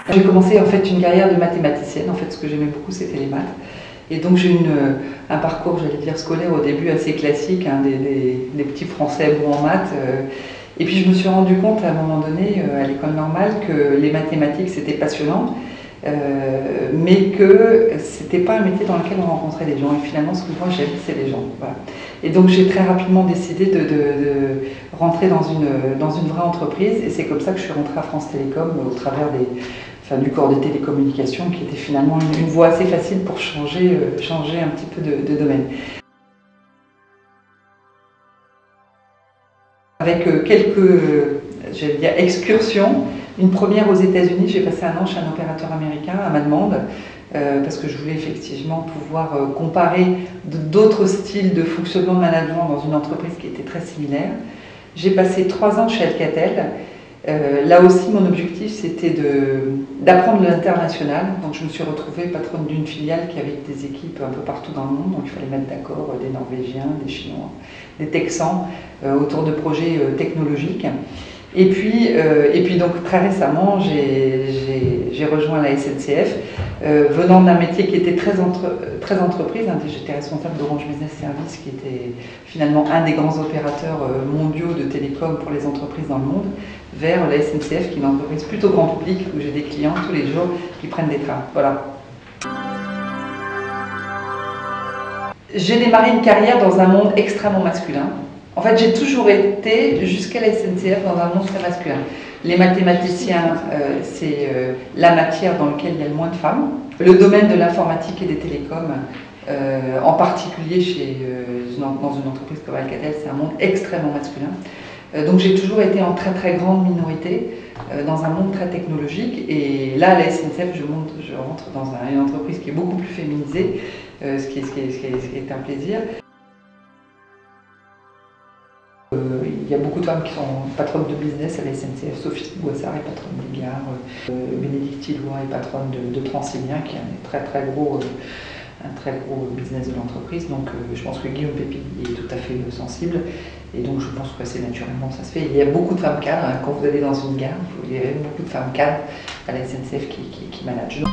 J'ai commencé en fait une carrière de mathématicienne. En fait, ce que j'aimais beaucoup, c'était les maths. Et donc j'ai eu un parcours, j'allais dire scolaire au début assez classique, hein, des petits Français bons en maths. Et puis je me suis rendu compte à un moment donné, à l'école normale, que les mathématiques c'était passionnant, mais que c'était pas un métier dans lequel on rencontrait des gens. Et finalement, ce que moi j'aime, c'est les gens. Voilà. Et donc j'ai très rapidement décidé de rentrer dans une vraie entreprise. Et c'est comme ça que je suis rentrée à France Télécom au travers du corps des télécommunications, qui était finalement une voie assez facile pour changer un petit peu de domaine. Avec quelques, j'allais dire, excursions. Une première aux États-Unis, j'ai passé un an chez un opérateur américain à ma demande, parce que je voulais effectivement pouvoir comparer d'autres styles de fonctionnement de management dans une entreprise qui était très similaire. J'ai passé 3 ans chez Alcatel. Là aussi, mon objectif, c'était d'apprendre l'international. Donc, je me suis retrouvée patronne d'une filiale qui avait des équipes un peu partout dans le monde. Donc, il fallait mettre d'accord des Norvégiens, des Chinois, des Texans autour de projets technologiques. Et puis donc, très récemment, j'ai rejoint la SNCF, venant d'un métier qui était très entreprise. J'étais responsable d'Orange Business Service, qui était finalement un des grands opérateurs mondiaux de télécom pour les entreprises dans le monde, vers la SNCF, qui est une entreprise plutôt grand public, où j'ai des clients tous les jours qui prennent des trains. Voilà. J'ai démarré une carrière dans un monde extrêmement masculin. En fait, j'ai toujours été, jusqu'à la SNCF, dans un monde très masculin. Les mathématiciens, c'est la matière dans laquelle il y a le moins de femmes. Le domaine de l'informatique et des télécoms, en particulier dans une entreprise comme Alcatel, c'est un monde extrêmement masculin. Donc j'ai toujours été en très très grande minorité dans un monde très technologique. Et là, à la SNCF, je rentre dans une entreprise qui est beaucoup plus féminisée, ce qui est un plaisir. Il y a beaucoup de femmes qui sont patronnes de business à la SNCF. Sophie Boissard est patronne des gares, Bénédicte Tilloy est patronne de Transilien, qui est un très gros business de l'entreprise. Donc je pense que Guillaume Pépi est tout à fait sensible. Et donc je pense que assez naturellement ça se fait. Il y a beaucoup de femmes cadres. Quand vous allez dans une gare, vous verrez beaucoup de femmes cadres à la SNCF qui managent.